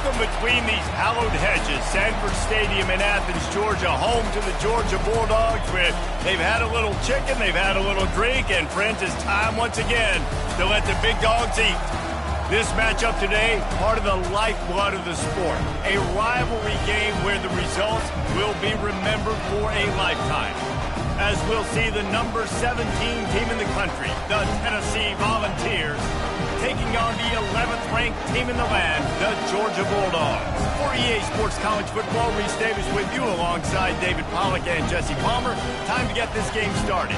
Welcome between these hallowed hedges. Sanford Stadium in Athens, Georgia, home to the Georgia Bulldogs, where they've had a little chicken, they've had a little drink, and friends, it's time once again to let the big dogs eat. This matchup today, part of the lifeblood of the sport. A rivalry game where the results will be remembered for a lifetime. As we'll see the number 17 team in the country, the Tennessee Volunteers, taking on the 11th ranked team in the land, the Georgia Bulldogs. For EA Sports College Football, Reese Davis with you alongside David Pollack and Jesse Palmer. Time to get this game started.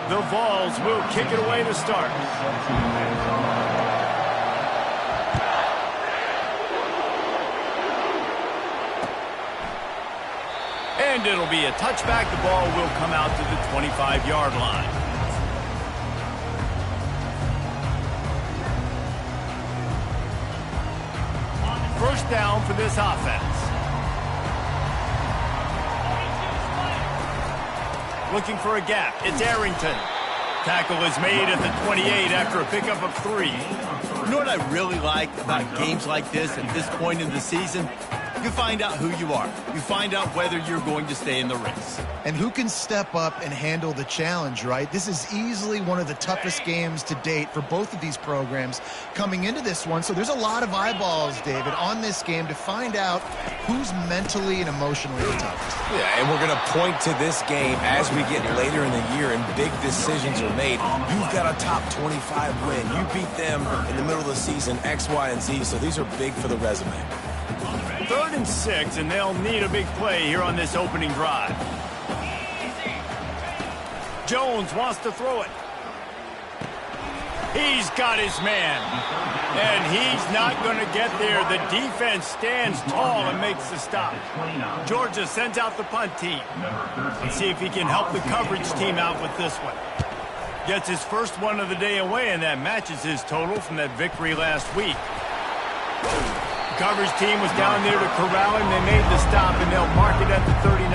The Vols will kick it away to start. And it'll be a touchback. The ball will come out to the 25-yard line. First down for this offense. Looking for a gap. It's Arrington. Tackle is made at the 28 after a pickup of 3. You know what I really like about games like this at this point in the season? You find out who you are. You find out whether you're going to stay in the race. And who can step up and handle the challenge, right? This is easily one of the toughest games to date for both of these programs coming into this one. So there's a lot of eyeballs, David, on this game to find out who's mentally and emotionally the toughest. Yeah, and we're going to point to this game as we get later in the year and big decisions are made. You've got a top 25 win. You beat them in the middle of the season, X, Y, and Z. So these are big for the resume. 3rd and 6, and they'll need a big play here on this opening drive. Jones wants to throw it. He's got his man. And he's not going to get there. The defense stands tall and makes the stop. Georgia sends out the punt team. Let's see if he can help the coverage team out with this one. Gets his first one of the day away, and that matches his total from that victory last week. Coverage team was down there to corral him. They made the stop, and they'll mark it at the 39.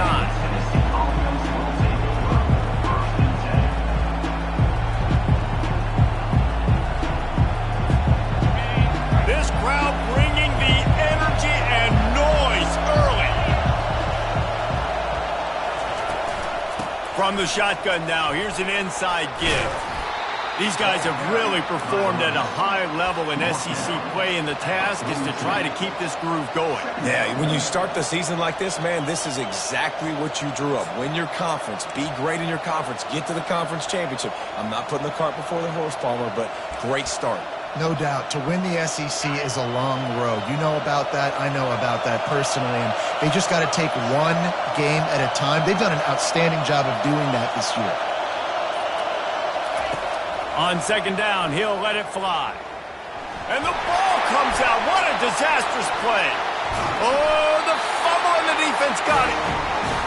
This crowd bringing the energy and noise early. From the shotgun now, here's an inside give. These guys have really performed at a high level in SEC play, and the task is to try to keep this groove going. Yeah, when you start the season like this, man, this is exactly what you drew up. Win your conference, be great in your conference, get to the conference championship. I'm not putting the cart before the horse, Palmer, but great start. No doubt. To win the SEC is a long road. You know about that. I know about that personally. And they just got to take one game at a time. They've done an outstanding job of doing that this year. On 2nd down, he'll let it fly. And the ball comes out. What a disastrous play. Oh, the fumble, and the defense got it.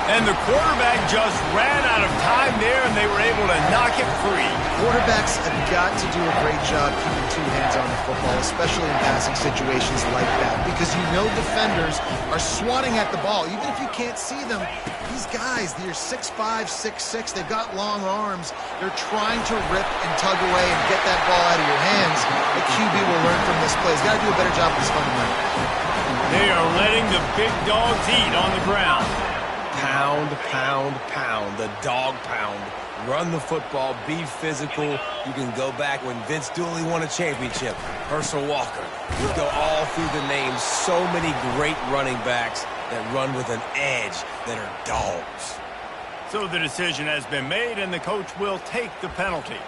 And the quarterback just ran out of time there, and they were able to knock it free. Quarterbacks have got to do a great job keeping 2 hands on the football, especially in passing situations like that, because you know defenders are swatting at the ball. Even if you can't see them, these guys, they're 6'5", 6'6", they've got long arms. They're trying to rip and tug away and get that ball out of your hands. The QB will learn from this play. He's got to do a better job with his fundamental. They are letting the big dogs eat on the ground. Pound, pound, pound, the dog pound. Run the football, be physical. You can go back when Vince Dooley won a championship. Herschel Walker. You go all through the names. So many great running backs that run with an edge that are dogs. So the decision has been made, and the coach will take the penalty.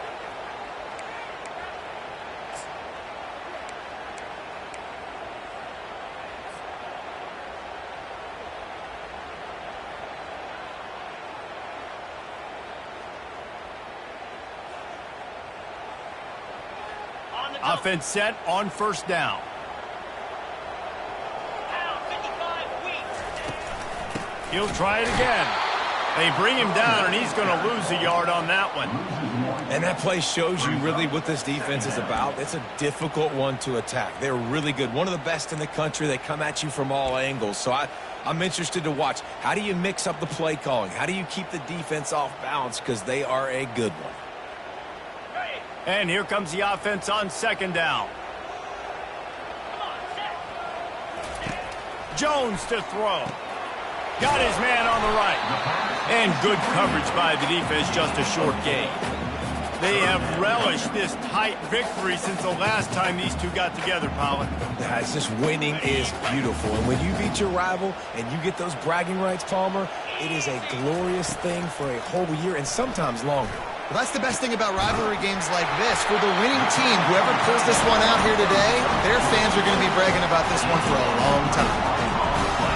Offense set on 1st down. He'll try it again. They bring him down, and he's going to lose a yard on that one. And that play shows you really what this defense is about. It's a difficult one to attack. They're really good. One of the best in the country. They come at you from all angles. So I'm interested to watch. How do you mix up the play calling? How do you keep the defense off balance? Because they are a good one. And here comes the offense on second down. Jones to throw. Got his man on the right. And good coverage by the defense, just a short gain. They have relished this tight victory since the last time these two got together, Pollard. Yeah, it's just winning is beautiful. And when you beat your rival and you get those bragging rights, Palmer, it is a glorious thing for a whole year and sometimes longer. Well, that's the best thing about rivalry games like this. For the winning team, whoever pulls this one out here today, their fans are going to be bragging about this one for a long time.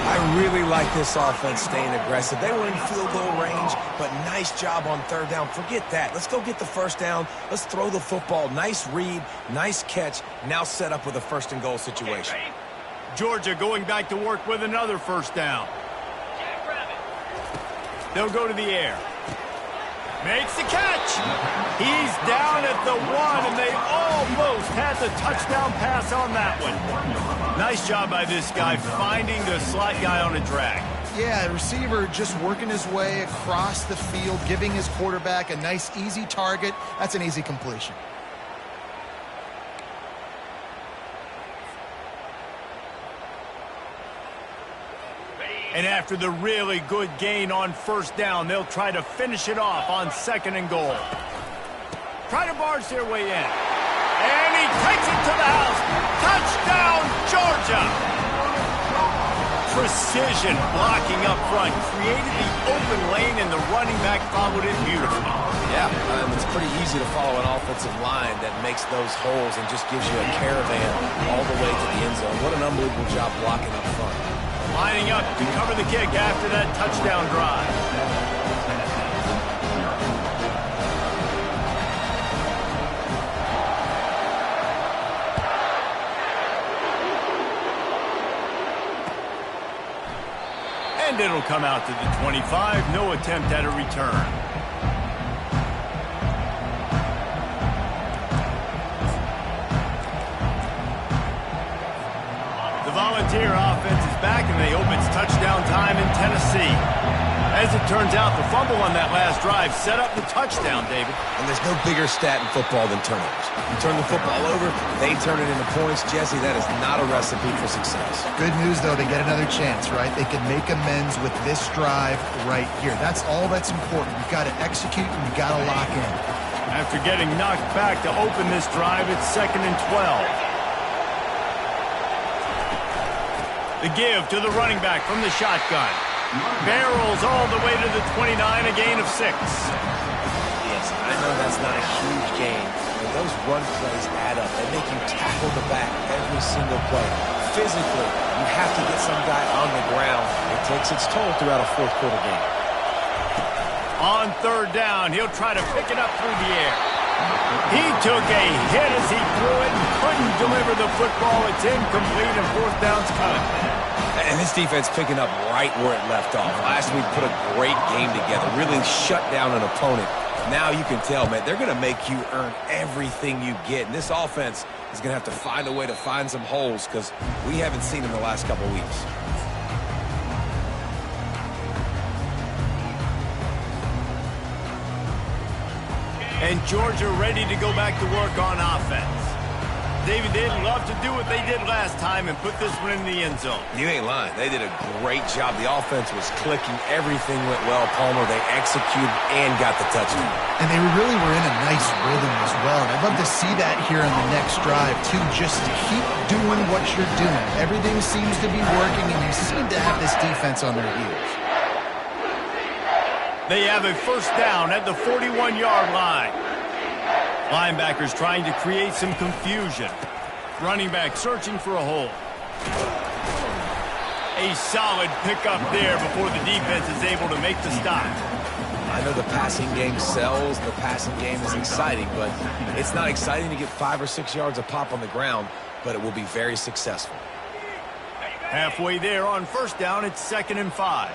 I really like this offense staying aggressive. They were in field goal range, but nice job on third down. Forget that. Let's go get the first down. Let's throw the football. Nice read, nice catch. Now set up with a first and goal situation. Georgia going back to work with another first down. They'll go to the air. Makes the catch. He's down at the 1, and they almost had the touchdown pass on that one. Nice job by this guy finding the slot guy on a drag. Yeah, receiver just working his way across the field, giving his quarterback a nice, easy target. That's an easy completion. And after the really good gain on first down, they'll try to finish it off on second and goal. Try to barge their way in. And he takes it to the house. Touchdown, Georgia! Precision blocking up front. Created the open lane, and the running back followed it beautifully. Yeah, it's pretty easy to follow an offensive line that makes those holes and just gives you a caravan all the way to the end zone. What an unbelievable job blocking up front. Lining up to cover the kick after that touchdown drive. And it'll come out to the 25. No attempt at a return. Volunteer offense is back, and they hope it's touchdown time in Tennessee. As it turns out, the fumble on that last drive set up the touchdown, David. And there's no bigger stat in football than turnovers. You turn the football over, they turn it into points. Jesse, that is not a recipe for success. Good news, though, they get another chance, right? They can make amends with this drive right here. That's all that's important. You've got to execute, and you've got to lock in. After getting knocked back to open this drive, it's 2nd and 12. The give to the running back from the shotgun. Barrels all the way to the 29, a gain of 6. Yes, I know that's not a huge gain, but those run plays add up. They make you tackle the back every single play. Physically, you have to get some guy on the ground. It takes its toll throughout a fourth quarter game. On third down, he'll try to pick it up through the air. He took a hit as he threw it and couldn't deliver the football. It's incomplete, and fourth down's coming. And this defense picking up right where it left off. Last week put a great game together, really shut down an opponent. Now you can tell, man, they're going to make you earn everything you get. And this offense is going to have to find a way to find some holes because we haven't seen them the last couple weeks. And Georgia ready to go back to work on offense. David, they'd love to do what they did last time and put this one in the end zone. You ain't lying. They did a great job. The offense was clicking. Everything went well, Palmer. They executed and got the touchdown. And they really were in a nice rhythm as well. And I'd love to see that here on the next drive, too. Just keep doing what you're doing. Everything seems to be working, and you seem to have this defense on their heels. They have a first down at the 41-yard line. Linebackers trying to create some confusion. Running back searching for a hole. A solid pickup there before the defense is able to make the stop. I know the passing game sells, the passing game is exciting, but it's not exciting to get 5 or 6 yards a pop on the ground, but it will be very successful. Halfway there on first down, it's 2nd and 5.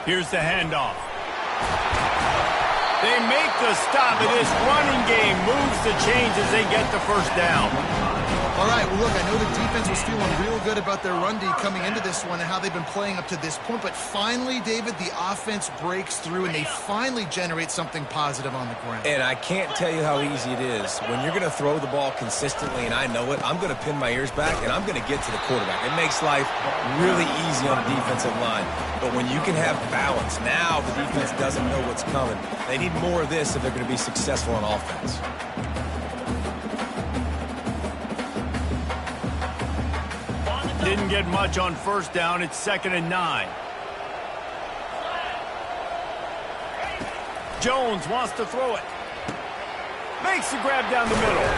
Here's the handoff. They make the stop, and this running game moves the chains as they get the first down. All right, well, look, I know the defense was feeling real good about their run D coming into this one and how they've been playing up to this point, but finally, David, the offense breaks through, and they finally generate something positive on the ground. And I can't tell you how easy it is. When you're going to throw the ball consistently, and I know it, I'm going to pin my ears back, and I'm going to get to the quarterback. It makes life really easy on the defensive line. But when you can have balance, now the defense doesn't know what's coming. They need more of this if they're going to be successful on offense. Didn't get much on first down. It's 2nd and 9. Jones wants to throw it. Makes the grab down the middle.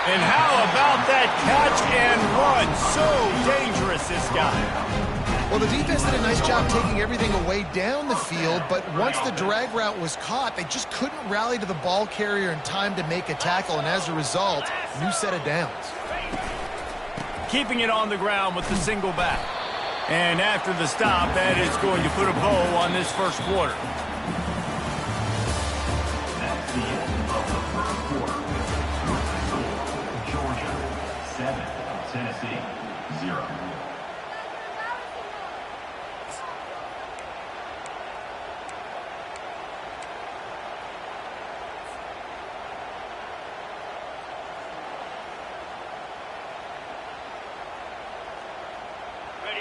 And how about that catch and run? So dangerous, this guy. Well, the defense did a nice job taking everything away down the field, but once the drag route was caught, they just couldn't rally to the ball carrier in time to make a tackle, and as a result, new set of downs. Keeping it on the ground with the single back. And after the stop, that is going to put a bow on this first quarter. That's the end of the first quarter. Georgia 7, Tennessee 0.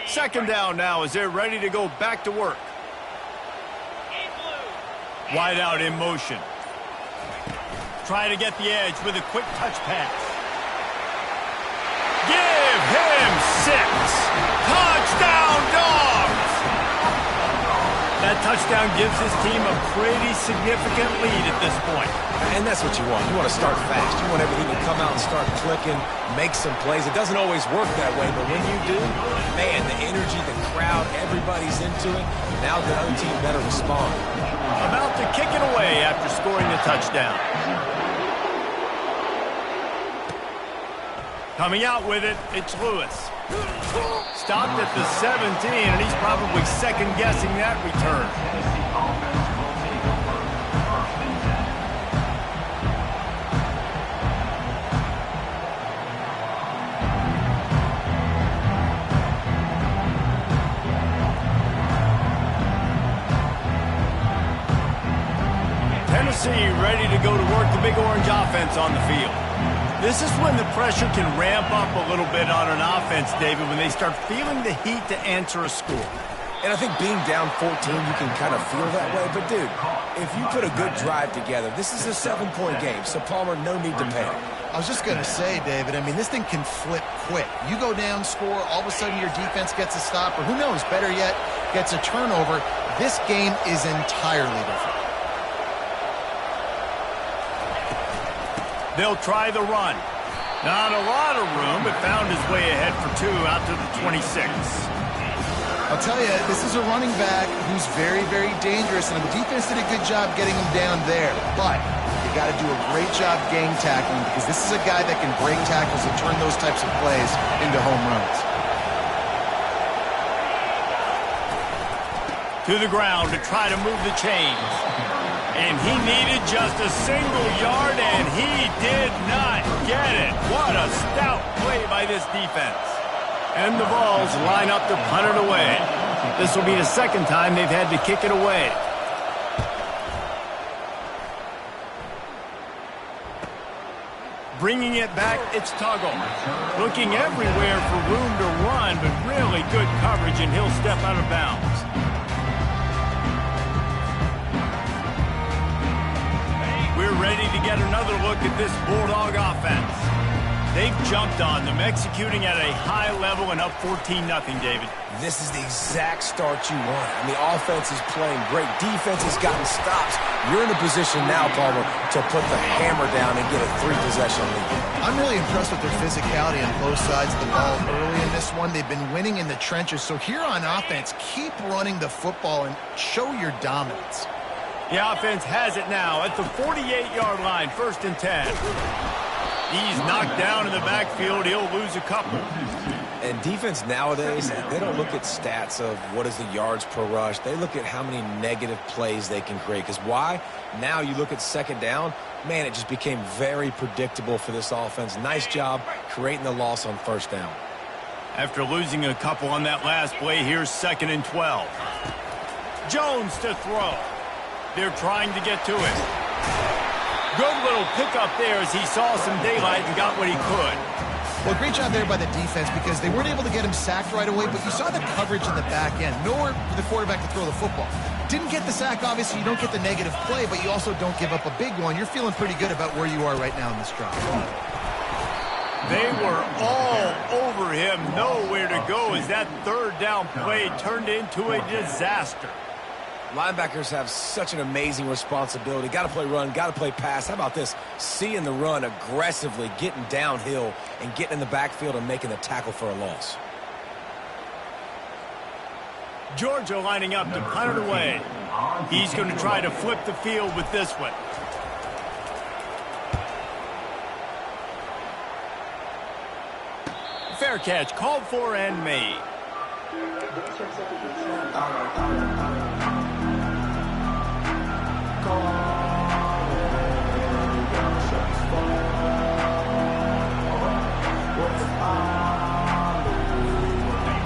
Second down now as they're ready to go back to work. Wide out in motion. Try to get the edge with a quick touch pass. Give him 6. Touchdown, Dogs! That touchdown gives his team a pretty significant lead at this point. And that's what you want. You want to start fast. You want everything to come out and start clicking, make some plays. It doesn't always work that way, but when you do, man, the energy, the crowd, everybody's into it. Now the other team better respond. About to kick it away after scoring the touchdown. Coming out with it, it's Lewis. Stopped at the 17, and he's probably second-guessing that return. Tennessee ready to go to work the Big Orange offense on the field. This is when the pressure can ramp up a little bit on an offense, David, when they start feeling the heat to answer a score. And I think being down 14, you can kind of feel that way. But, dude, if you put a good drive together, this is a 7-point game, so Palmer, no need to panic. I was just going to say, David, I mean, this thing can flip quick. You go down, score, all of a sudden your defense gets a stop, or who knows, better yet, gets a turnover. This game is entirely different. They'll try the run. Not a lot of room, but found his way ahead for 2 out to the 26. I'll tell you, this is a running back who's very, very dangerous, and the defense did a good job getting him down there. But you got to do a great job gang tackling, because this is a guy that can break tackles and turn those types of plays into home runs. To the ground to try to move the chains. And he needed just a single yard, and he did not get it. What a stout play by this defense. And the Vols line up to punt it away. This will be the second time they've had to kick it away. Bringing it back, it's Tuggle. Looking everywhere for room to run, but really good coverage, and he'll step out of bounds. We're ready to get another look at this Bulldog offense. They've jumped on them, executing at a high level and up 14-0, David. This is the exact start you want. I mean, offense is playing great. Defense has gotten stops. You're in a position now, Palmer, to put the hammer down and get a 3-possession lead. I'm really impressed with their physicality on both sides of the ball early in this one. They've been winning in the trenches. So here on offense, keep running the football and show your dominance. The offense has it now at the 48-yard line, 1st and 10. He's knocked down in the backfield. He'll lose a couple. And defense nowadays, they don't look at stats of what is the yards per rush. They look at how many negative plays they can create. Because why? Now you look at second down, man, it just became very predictable for this offense. Nice job creating the loss on first down. After losing a couple on that last play, here's 2nd and 12. Jones to throw. They're trying to get to it. Good little pickup there as he saw some daylight and got what he could. Well, great job there by the defense because they weren't able to get him sacked right away, but you saw the coverage in the back end. Nowhere for the quarterback to throw the football. Didn't get the sack, obviously. You don't get the negative play, but you also don't give up a big one. You're feeling pretty good about where you are right now in this drive. They were all over him, nowhere to go as that 3rd down play turned into a disaster. Linebackers have such an amazing responsibility. Got to play run, got to play pass. How about this? Seeing the run aggressively, getting downhill, and getting in the backfield and making the tackle for a loss. Georgia lining up to punt it away. He's going to try to flip the field with this one. Fair catch, called for and made.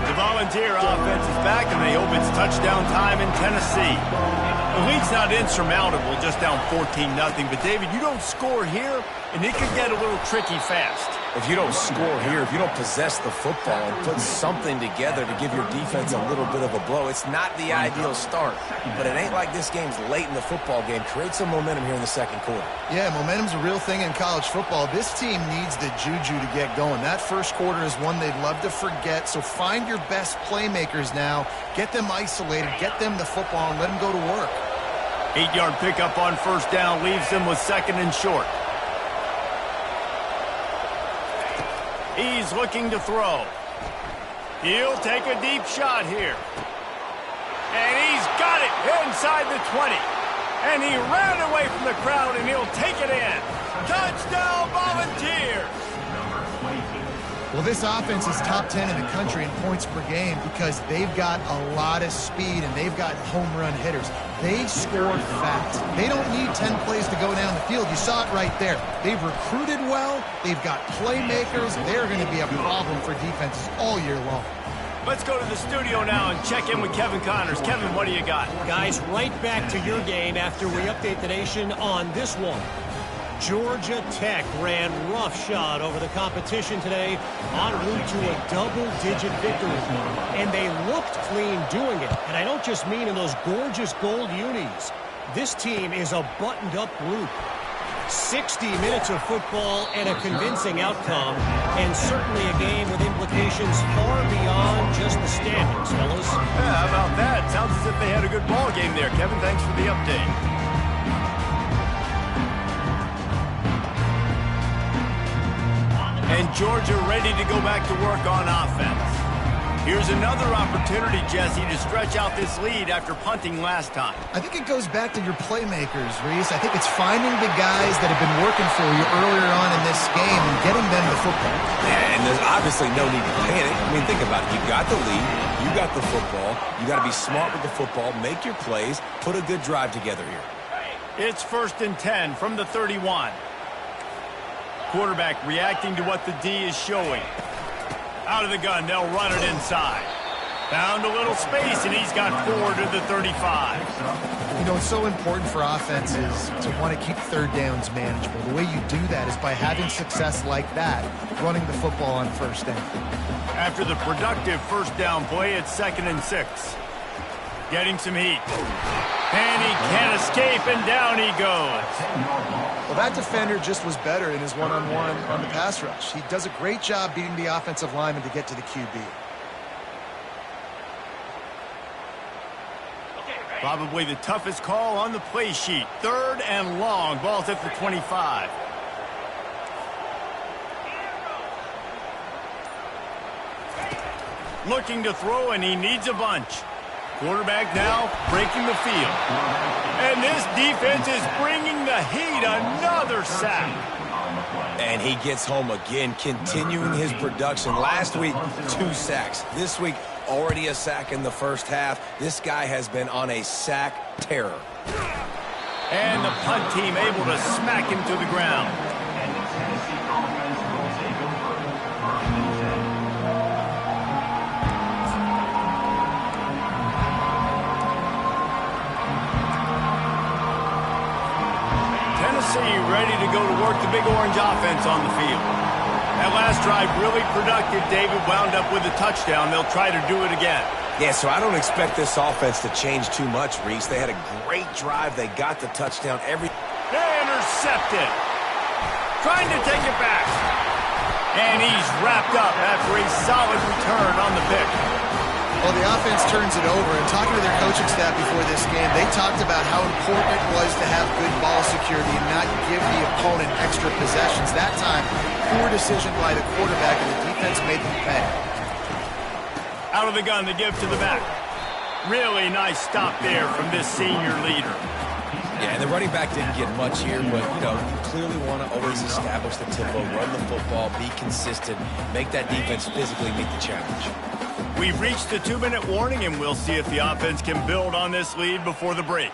The Volunteer offense is back, and they hope it's touchdown time in Tennessee. The lead's not insurmountable, just down 14-0. But, David, you don't score here, and it could get a little tricky fast. If you don't score here, if you don't possess the football and put something together to give your defense a little bit of a blow, it's not the ideal start. But it ain't like this game's late in the football game. Create some momentum here in the second quarter. Yeah, momentum's a real thing in college football. This team needs the juju to get going. That first quarter is one they'd love to forget, so find your best playmakers now. Get them isolated, get them the football, and let them go to work. 8-yard pickup on first down leaves them with 2nd and short. He's looking to throw. He'll take a deep shot here. And he's got it inside the 20. And he ran away from the crowd, and he'll take it in. Touchdown, Volunteers! Well, this offense is top 10 in the country in points per game because they've got a lot of speed and they've got home run hitters. They score fast. They don't need 10 plays to go down the field. You saw it right there. They've recruited well. They've got playmakers. They're going to be a problem for defenses all year long. Let's go to the studio now and check in with Kevin Connors. Kevin, what do you got? Guys, right back to your game after we update the nation on this one. Georgia Tech ran roughshod over the competition today en route to a double-digit victory. And they looked clean doing it. And I don't just mean in those gorgeous gold unis. This team is a buttoned-up group. 60 minutes of football and a convincing outcome, and certainly a game with implications far beyond just the standings, fellas. Yeah, how about that? Sounds as if they had a good ball game there. Kevin, thanks for the update. And Georgia ready to go back to work on offense. Here's another opportunity, Jesse, to stretch out this lead after punting last time. I think it goes back to your playmakers, Reese. I think it's finding the guys that have been working for you earlier on in this game and getting them the football. Yeah, and there's obviously no need to panic. I mean, think about it. You got the lead. You got the football. You got to be smart with the football. Make your plays. Put a good drive together here. It's 1st and 10 from the 31. Quarterback reacting to what the D is showing. Out of the gun, they'll run it inside. Found a little space, and he's got 4 to the 35. You know, it's so important for offenses to want to keep third downs manageable. The way you do that is by having success like that, running the football on first down. After the productive first down play, it's 2nd and 6. Getting some heat. And he can't escape, and down he goes. Well, that defender just was better in his one-on-one on the pass rush. He does a great job beating the offensive lineman to get to the QB. Probably the toughest call on the play sheet. 3rd and long. Ball's at the 25. Looking to throw, and he needs a bunch. Quarterback now breaking the field. And this defense is bringing the heat. Another sack. And he gets home again, continuing his production. Last week, 2 sacks. This week, already a sack in the first half. This guy has been on a sack terror. And the punt team able to smack him to the ground. And the Tennessee offense will take over 1st and 10. Tennessee ready to go to work the big orange offense on the field. That last drive really productive. David wound up with a touchdown. They'll try to do it again. Yeah, so I don't expect this offense to change too much, Reese. They had a great drive. They got the touchdown. They intercepted. Trying to take it back. And he's wrapped up after a solid return on the pick. Well, the offense turns it over, and talking to their coaching staff before this game, they talked about how important it was to have good ball security and not give the opponent extra possessions. That time, poor decision by the quarterback, and the defense made them pay. Out of the gun, the give to the back. Really nice stop there from this senior leader. Yeah, and the running back didn't get much here, but, you clearly want to always establish the tempo, run the football, be consistent, make that defense physically meet the challenge. We've reached the 2-minute warning, and we'll see if the offense can build on this lead before the break.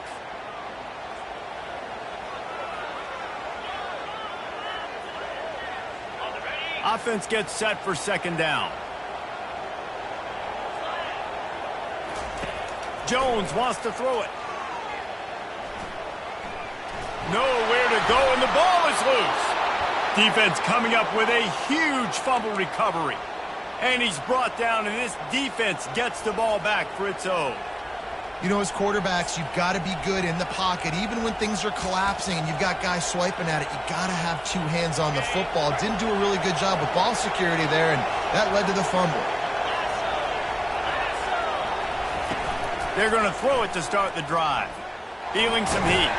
Offense gets set for 2nd down. Jones wants to throw it. Nowhere to go, and the ball is loose. Defense coming up with a huge fumble recovery. And he's brought down, and this defense gets the ball back for its own. You know, as quarterbacks, you've got to be good in the pocket. Even when things are collapsing and you've got guys swiping at it, you've got to have 2 hands on the football. Didn't do a really good job with ball security there, and that led to the fumble. They're going to throw it to start the drive. Feeling some heat.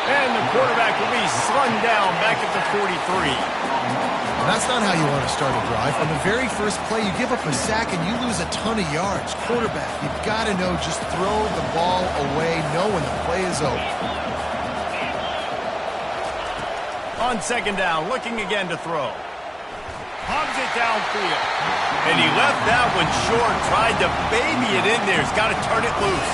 And the quarterback will be slung down back at the 43. And that's not how you want to start a drive. On the very first play, you give up a sack and you lose a ton of yards. Quarterback, you've got to know, just throw the ball away, know when the play is over. On 2nd down, looking again to throw. Hogs it downfield. And he left that one short, tried to baby it in there. He's got to turn it loose.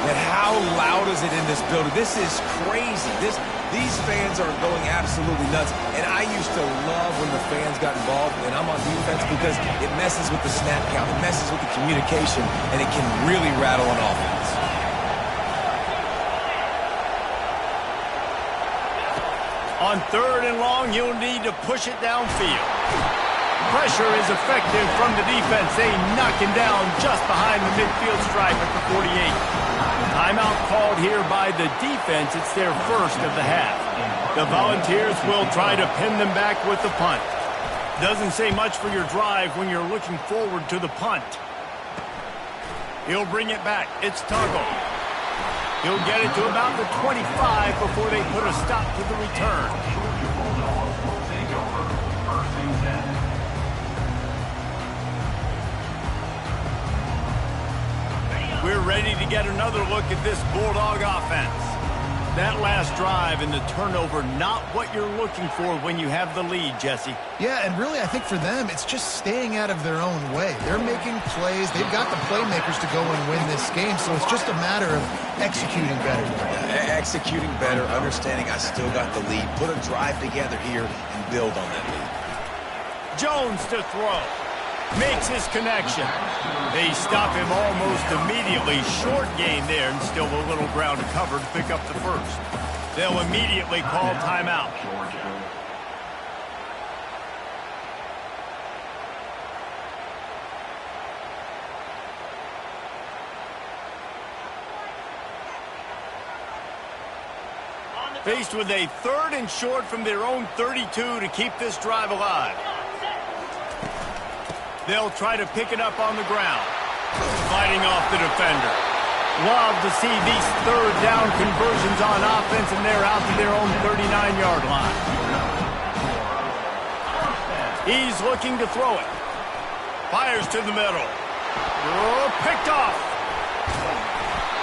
And how loud is it in this building? This is crazy. These fans are going absolutely nuts. And I used to love when the fans got involved, and I'm on defense, because it messes with the snap count, it messes with the communication, and it can really rattle an offense. On 3rd and long, you'll need to push it downfield. Pressure is effective from the defense. They knock him down just behind the midfield stripe at the 48. Timeout called here by the defense. It's their first of the half. The Volunteers will try to pin them back with the punt. Doesn't say much for your drive when you're looking forward to the punt. He'll bring it back. It's Tuggle. He'll get it to about the 25 before they put a stop to the return. Take over 1st and 10. We're ready to get another look at this Bulldog offense. That last drive and the turnover, not what you're looking for when you have the lead, Jesse. Yeah, and really, I think for them, it's just staying out of their own way. They're making plays. They've got the playmakers to go and win this game, so it's just a matter of executing better. Executing better, understanding I still got the lead. Put a drive together here and build on that lead. Jones to throw. Makes his connection. They stop him almost immediately. Short gain there, and still a little ground to cover to pick up the first. They'll immediately call timeout. Faced with a 3rd and short from their own 32 to keep this drive alive. They'll try to pick it up on the ground. Fighting off the defender. Love to see these 3rd down conversions on offense, and they're out to their own 39-yard line. He's looking to throw it. Fires to the middle. Oh, picked off.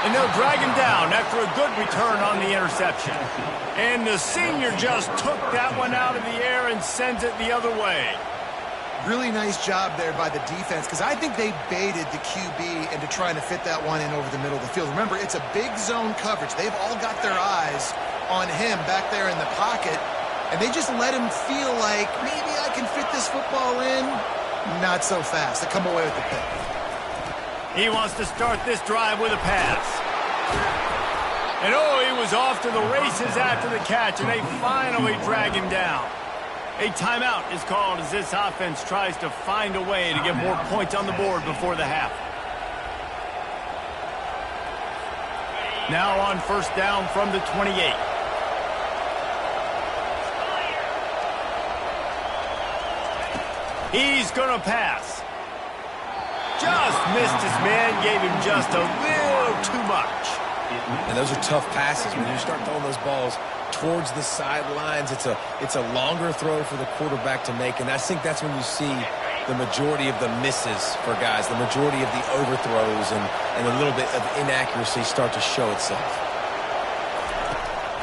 And they'll drag him down after a good return on the interception. And the senior just took that one out of the air and sends it the other way. Really nice job there by the defense, because I think they baited the QB into trying to fit that one in over the middle of the field. Remember, it's a big zone coverage. They've all got their eyes on him back there in the pocket, and they just let him feel like, maybe I can fit this football in. Not so fast. They come away with the pick. He wants to start this drive with a pass. And oh, he was off to the races after the catch, and they finally drag him down. A timeout is called as this offense tries to find a way to get more points on the board before the half. Now on first down from the 28. He's going to pass. Just missed his man, gave him just a little too much. And those are tough passes. When you start throwing those balls towards the sidelines, it's a longer throw for the quarterback to make, and I think that's when you see the majority of the misses for guys, the majority of the overthrows and a little bit of inaccuracy start to show itself.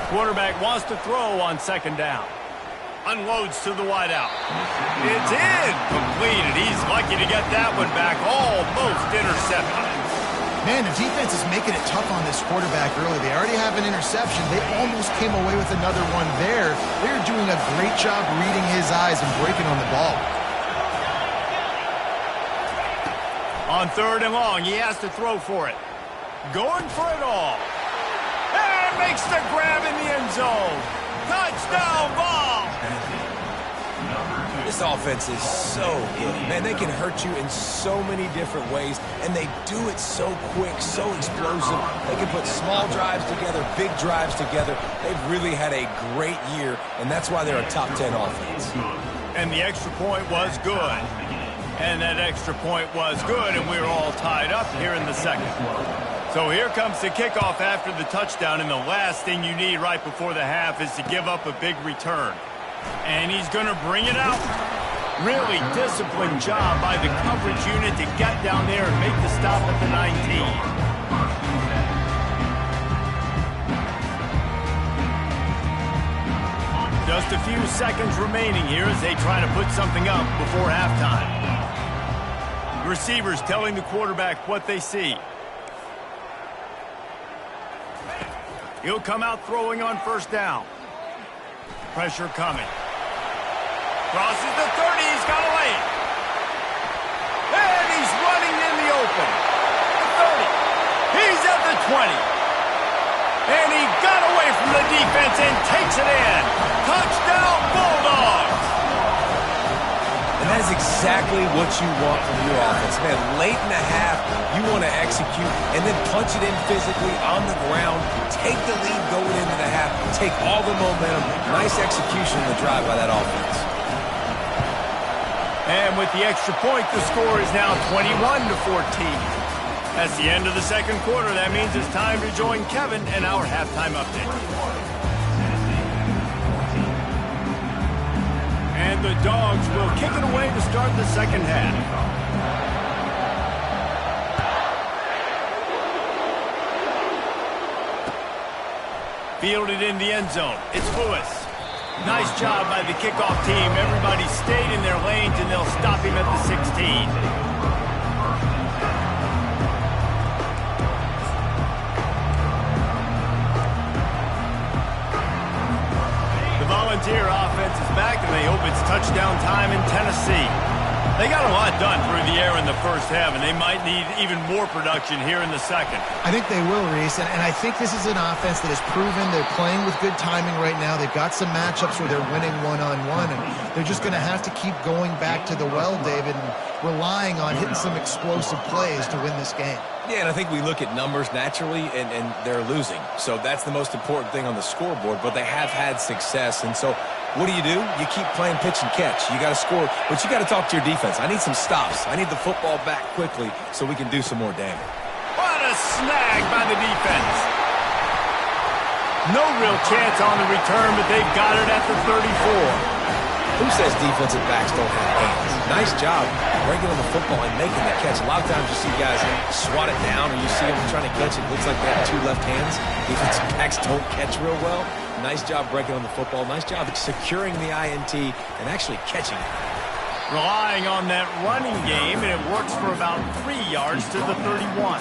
Quarterback wants to throw on second down. Unloads to the wideout. It's in. Completed. He's lucky to get that one back. Almost intercepted. Man, the defense is making it tough on this quarterback early. They already have an interception. They almost came away with another one there. They're doing a great job reading his eyes and breaking on the ball. On third and long, he has to throw for it. Going for it all. And makes the grab in the end zone. Touchdown ball. This offense is so good. Man, they can hurt you in so many different ways, and they do it so quick, so explosive. They can put small drives together, big drives together. They've really had a great year, and that's why they're a top 10 offense. And the extra point was good. And that extra point was good, and we're all tied up here in the second. So here comes the kickoff after the touchdown, and the last thing you need right before the half is to give up a big return. And he's going to bring it out. Really disciplined job by the coverage unit to get down there and make the stop at the 19. Just a few seconds remaining here as they try to put something up before halftime. Receivers telling the quarterback what they see. He'll come out throwing on first down. Pressure coming. Crosses the 30. He's got a lane. And he's running in the open. The 30. He's at the 20. And he got away from the defense and takes it in. Touchdown, Bulldogs. And that is exactly what you want from your offense. Man, late in the half, you want to execute and then punch it in physically on the ground. Take the lead going into the half. Take all the momentum. Nice execution in the drive by that offense. And with the extra point, the score is now 21-14. That's the end of the second quarter. That means it's time to join Kevin and our halftime update. And the Dogs will kick it away to start the second half. Fielded in the end zone. It's Lewis. Nice job by the kickoff team. Everybody stayed in their lanes, and they'll stop him at the 16. The Volunteer offense is back, and they hope it's touchdown time in Tennessee. They got a lot done through the air in the first half, and they might need even more production here in the second. I think they will, Reese, and I think this is an offense that has proven they're playing with good timing right now. They've got some matchups where they're winning one-on-one, and they're just going to have to keep going back to the well, David, and relying on hitting some explosive plays to win this game. Yeah, and I think we look at numbers naturally, and they're losing. So that's the most important thing on the scoreboard, but they have had success, and so what do? You keep playing pitch and catch. You got to score, but you got to talk to your defense. I need some stops. I need the football back quickly so we can do some more damage. What a snag by the defense. No real chance on the return, but they've got it at the 34. Who says defensive backs don't have hands? Nice job breaking on the football and making the catch. A lot of times you see guys swat it down or you see them trying to catch it. Looks like they have two left hands. Defensive backs don't catch real well. Nice job breaking on the football. Nice job securing the INT and actually catching it. Relying on that running game, and it works for about 3 yards to the 31.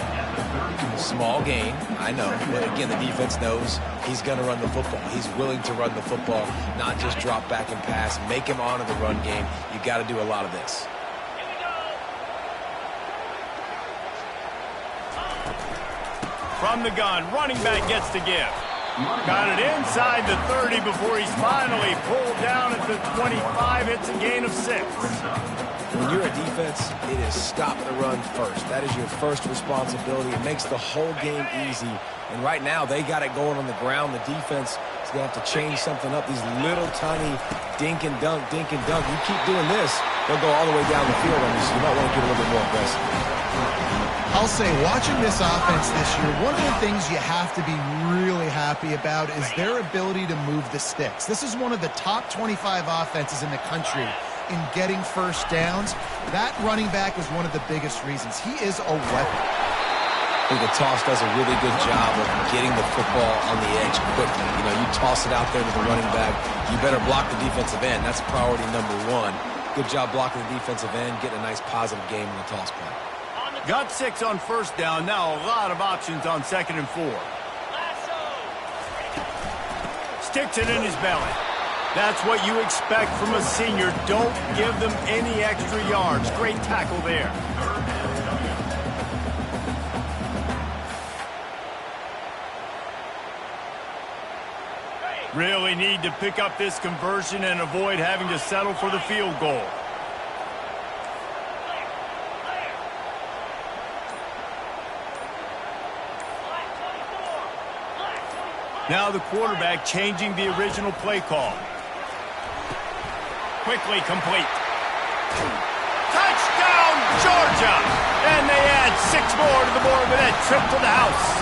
Small gain, I know. But again, the defense knows he's going to run the football. He's willing to run the football, not just drop back and pass. Make him honor the run game. You got to do a lot of this. From the gun, running back gets to give. Got it inside the 30 before he's finally pulled down at the 25. It's a gain of 6. When you're a defense, it is stop the run first. That is your first responsibility. It makes the whole game easy. And right now, they got it going on the ground. The defense is going to have to change something up. These little tiny dink and dunk, dink and dunk. You keep doing this, they'll go all the way down the field on you, so you might want to get a little bit more aggressive. I'll say, watching this offense this year, one of the things you have to be really happy about is their ability to move the sticks. This is one of the top 25 offenses in the country in getting first downs. That running back is one of the biggest reasons. He is a weapon. I think the toss does a really good job of getting the football on the edge quickly. You know, you toss it out there to the running back, you better block the defensive end. That's priority number one. Good job blocking the defensive end, getting a nice positive game in the toss play. Got 6 on first down. Now a lot of options on 2nd and 4. Sticks it in his belly. That's what you expect from a senior. Don't give them any extra yards. Great tackle there. Really need to pick up this conversion and avoid having to settle for the field goal. Now the quarterback changing the original play call. Quickly complete. Touchdown, Georgia! And they add 6 more to the board with that trip to the house.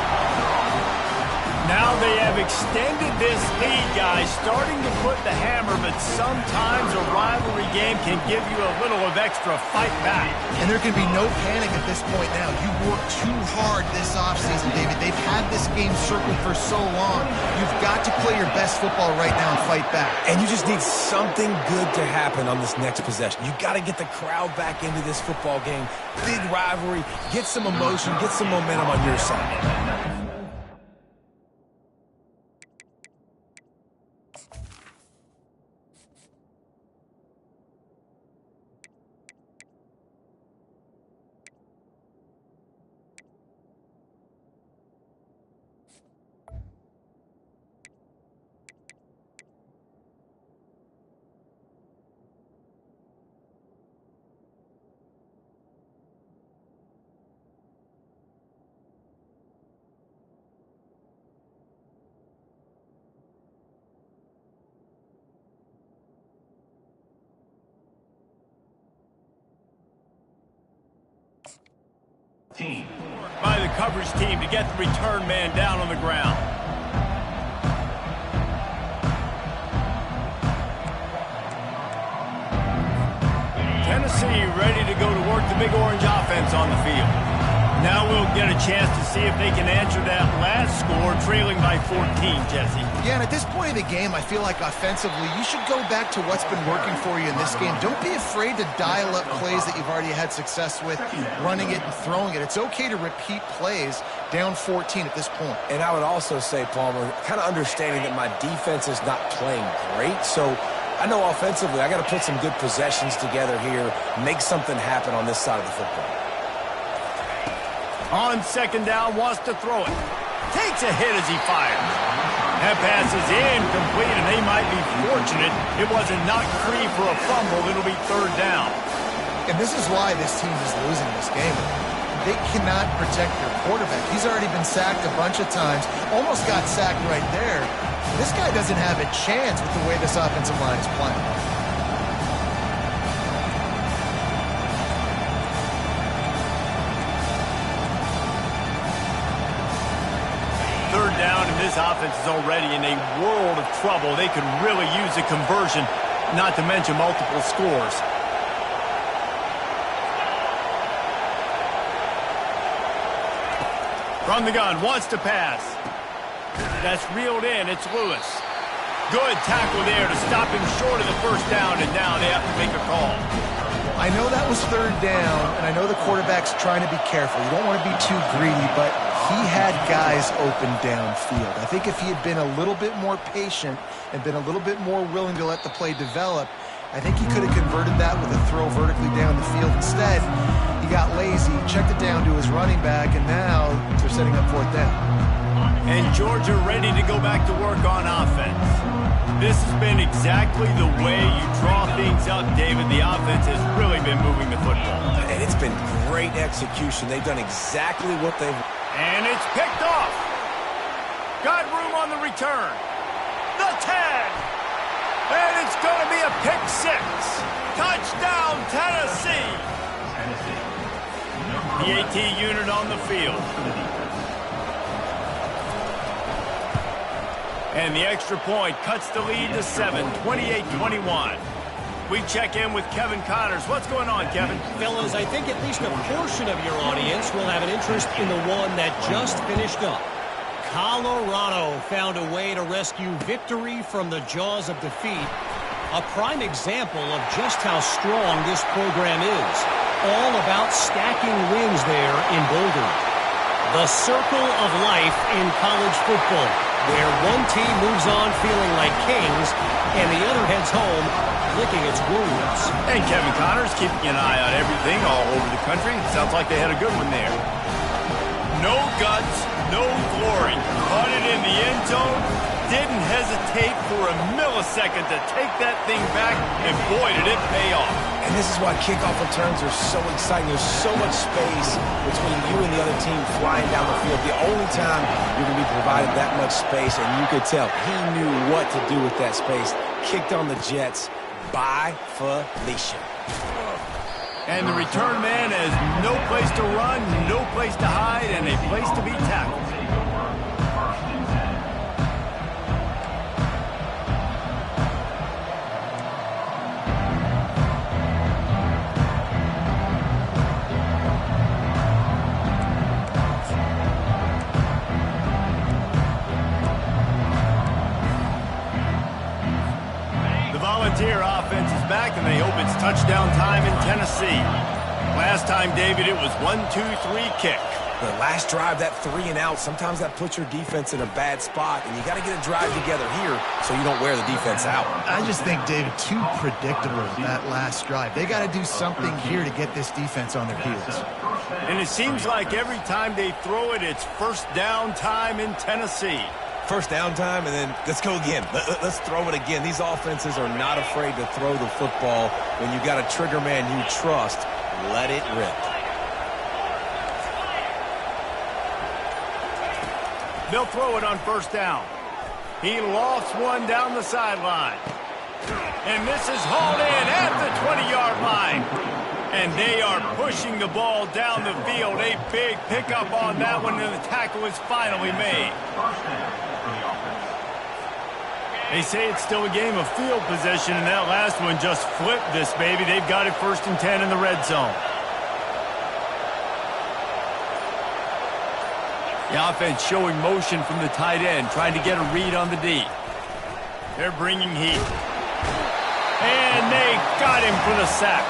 Now they have extended this lead, guys, starting to put the hammer, but sometimes a rivalry game can give you a little of extra fight back. And there can be no panic at this point now. You worked too hard this offseason, David. They've had this game circled for so long. You've got to play your best football right now and fight back. And you just need something good to happen on this next possession. You got to get the crowd back into this football game. Big rivalry. Get some emotion. Get some momentum on your side. By the coverage team to get the return man down on the ground. Tennessee ready to go to work the Big Orange offense on the field. Now we'll get a chance to see if they can answer that last score, trailing by 14, Jesse. Yeah, and at this point of the game, I feel like offensively, you should go back to what's been working for you in this game. Don't be afraid to dial up plays that you've already had success with, running it and throwing it. It's okay to repeat plays down 14 at this point. And I would also say, Palmer, kind of understanding that my defense is not playing great, so I know offensively I got to put some good possessions together here, make something happen on this side of the football. On 2nd down, wants to throw it. Takes a hit as he fires. That pass is incomplete, and they might be fortunate it wasn't knocked free for a fumble. It'll be 3rd down. And this is why this team is losing this game. They cannot protect their quarterback. He's already been sacked a bunch of times. Almost got sacked right there. This guy doesn't have a chance with the way this offensive line is playing. Down, and this offense is already in a world of trouble. They could really use a conversion. not to mention multiple scores. From the gun, wants to pass. That's reeled in. It's Lewis. Good tackle there to stop him short of the first down, and now they have to make a call. I know that was third down, and I know the quarterback's trying to be careful. You don't want to be too greedy, but he had guys open downfield. I think if he had been a little bit more patient and been a little bit more willing to let the play develop, I think he could have converted that with a throw vertically down the field. Instead, he got lazy, checked it down to his running back, and now they're setting up fourth down. And Georgia ready to go back to work on offense. This has been exactly the way you draw things up, David. The offense has really been moving the football. And it's been great execution. They've done exactly what they've... And it's picked off. Got room on the return. The 10. And it's going to be a pick 6. Touchdown, Tennessee. The AT unit on the field. And the extra point cuts the lead to 7, 28-21. We check in with Kevin Connors. What's going on, Kevin? Fellas, I think at least a portion of your audience will have an interest in the one that just finished up. Colorado found a way to rescue victory from the jaws of defeat. A prime example of just how strong this program is. All about stacking wins there in Boulder. The circle of life in college football, where one team moves on feeling like kings and the other heads home licking its wounds. And Kevin Connors keeping an eye on everything all over the country. Sounds like they had a good one there. No guts, no glory. Caught it in the end zone. Didn't hesitate for a millisecond to take that thing back, and boy, did it pay off. And this is why kickoff returns are so exciting. There's so much space between you and the other team flying down the field. The only time you're going to be provided that much space, and you could tell he knew what to do with that space. Kicked on the Jets by Felicia. And the return man has no place to run, no place to hide, and a place to be tackled. Volunteer offense is back, and they hope it's touchdown time in Tennessee. Last time, David, it was 1-2-3 kick. The last drive, that 3 and out, sometimes that puts your defense in a bad spot, and you got to get a drive together here so you don't wear the defense out. I just think, David, too predictable that last drive. They got to do something here to get this defense on their heels. And it seems like every time they throw it, it's first down time in Tennessee. First down time, and then let's go again. Let's throw it again. These offenses are not afraid to throw the football. When you got a trigger man you trust, let it rip. They'll throw it on first down. He lofts one down the sideline. And this is hauled in at the 20-yard line. And they are pushing the ball down the field. A big pickup on that one, and the tackle is finally made. They say it's still a game of field possession, and that last one just flipped this baby. They've got it 1st and 10 in the red zone. The offense showing motion from the tight end, trying to get a read on the D. They're bringing heat. And they got him for the sack.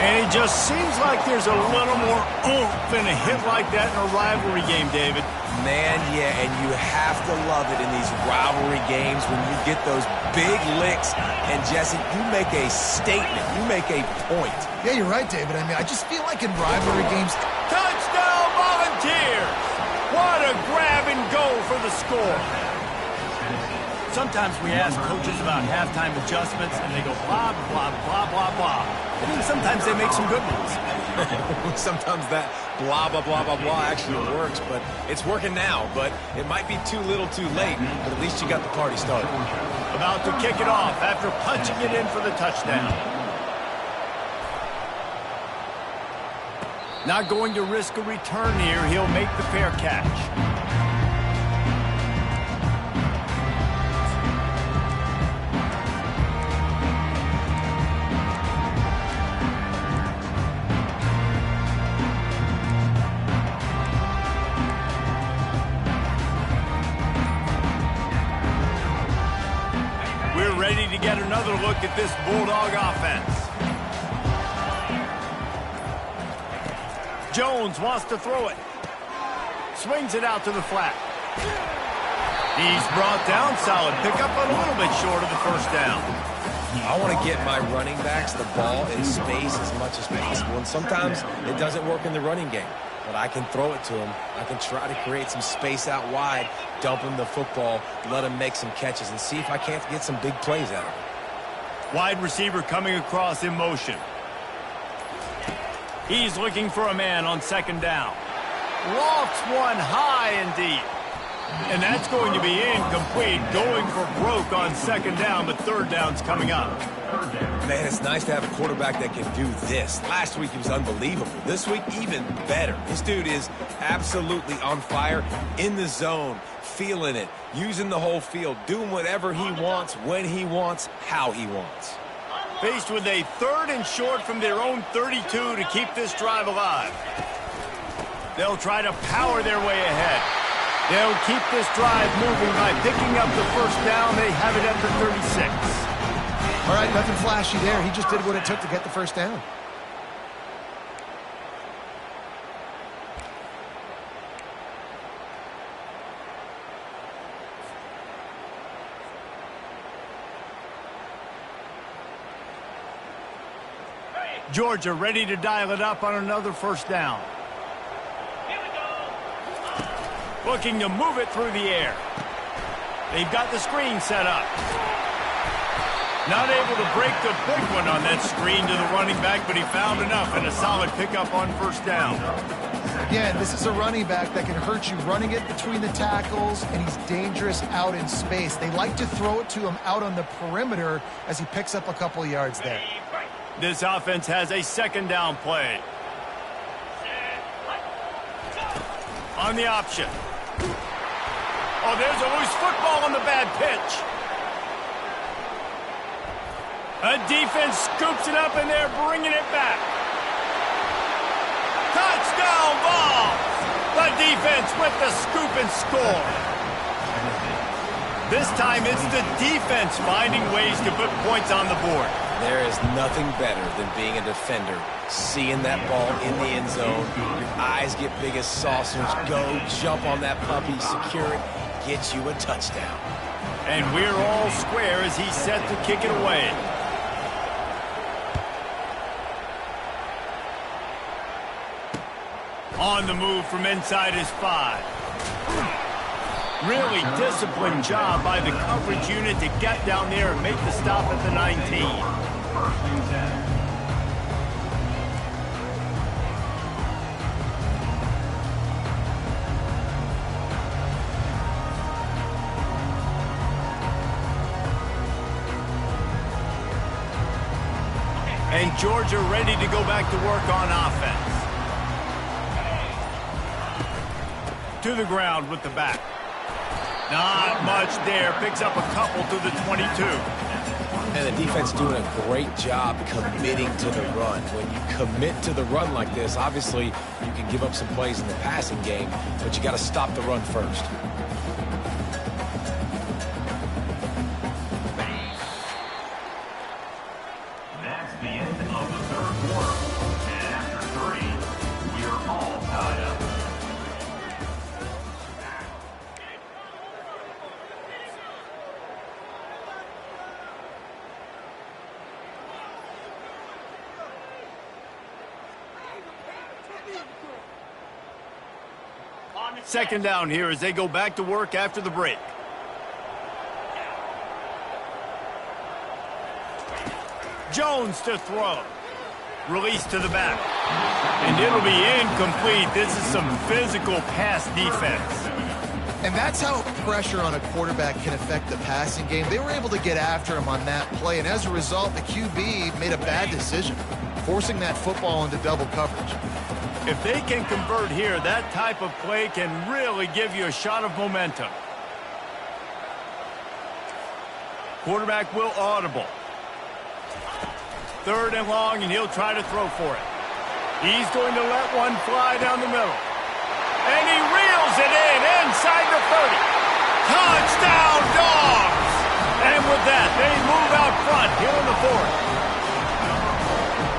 And it just seems like there's a little more oomph in a hit like that in a rivalry game, David. Man, yeah, and you have to love it in these rivalry games when you get those big licks. And, Jesse, you make a statement. You make a point. Yeah, you're right, David. I mean, I just feel like in rivalry games... Touchdown, Volunteers! What a grab and go for the score. Sometimes we ask coaches about halftime adjustments, and they go blah, blah, blah, blah, blah. I mean, sometimes they make some good ones. Sometimes that blah, blah, blah, blah, blah actually works, but it's working now. But it might be too little too late, but at least you got the party started. About to kick it off after punching it in for the touchdown. Not going to risk a return here. He'll make the fair catch. at this Bulldog offense. Jones wants to throw it. Swings it out to the flat. He's brought down. Solid pickup, but a little bit short of the first down. I want to get my running backs the ball in space as much as possible. And sometimes it doesn't work in the running game. But I can throw it to him. I can try to create some space out wide, dump him the football, let him make some catches, and see if I can't get some big plays out of him. Wide receiver coming across in motion. He's looking for a man on second down. Lofts one high and deep. And that's going to be incomplete. Going for broke on second down, but third down's coming up. Man, it's nice to have a quarterback that can do this. Last week he was unbelievable. This week, even better. This dude is absolutely on fire, in the zone, feeling it, using the whole field, doing whatever he wants, when he wants, how he wants. Faced with a third and short from their own 32 to keep this drive alive. They'll try to power their way ahead. They'll keep this drive moving by picking up the first down. They have it at the 36. All right, nothing flashy there. He just did what it took to get the first down. Georgia ready to dial it up on another first down. Looking to move it through the air. They've got the screen set up. Not able to break the big one on that screen to the running back, but he found enough and a solid pickup on first down. Again, this is a running back that can hurt you running it between the tackles, and he's dangerous out in space. They like to throw it to him out on the perimeter as he picks up a couple of yards there. This offense has a second down play. On the option. Oh, there's a loose football on the bad pitch. A defense scoops it up, and they're bringing it back. Touchdown ball. The defense with the scoop and score. This time it's the defense finding ways to put points on the board. There is nothing better than being a defender, seeing that ball in the end zone. Your eyes get big as saucers. Go, jump on that puppy, secure it, get you a touchdown. And we're all square as he's set to kick it away. On the move from inside his 5. Really disciplined job by the coverage unit to get down there and make the stop at the 19. And Georgia ready to go back to work on offense. To the ground with the back. Not much there. Picks up a couple to the 22. And the defense doing a great job committing to the run. When you commit to the run like this, obviously you can give up some plays in the passing game, but you got to stop the run first. That's the end of the third quarter. And after 3, we are all tied up. Second down here as they go back to work after the break. Jones to throw. Release to the back. And it'll be incomplete. This is some physical pass defense. And that's how pressure on a quarterback can affect the passing game. They were able to get after him on that play, and as a result, the QB made a bad decision, forcing that football into double coverage. If they can convert here, that type of play can really give you a shot of momentum. Quarterback will audible. Third and long, and he'll try to throw for it. He's going to let one fly down the middle. And he reels it in inside the 30. Touchdown, Dogs! And with that, they move out front here in the fourth.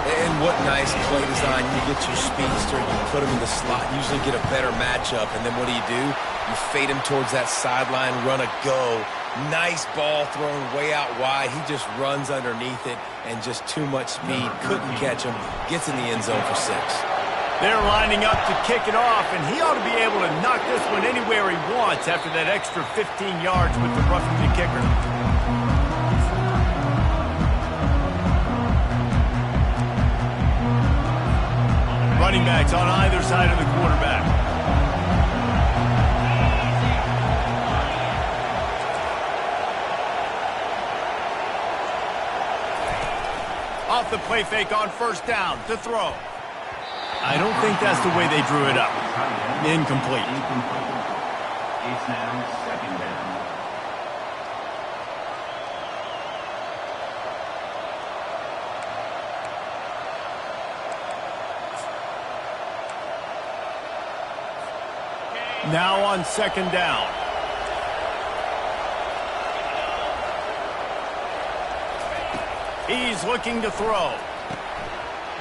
And what nice play design. You get your speedster, you put him in the slot, usually get a better matchup, and then what do? You fade him towards that sideline, run a go. Nice ball thrown way out wide. He just runs underneath it, and just too much speed. Couldn't catch him. Gets in the end zone for 6. They're lining up to kick it off, and he ought to be able to knock this one anywhere he wants after that extra 15 yards with the roughing the kicker. Running backs on either side of the quarterback. Off the play fake on first down to throw. I don't think that's the way they drew it up. Incomplete. It's now second down. Now on second down. He's looking to throw.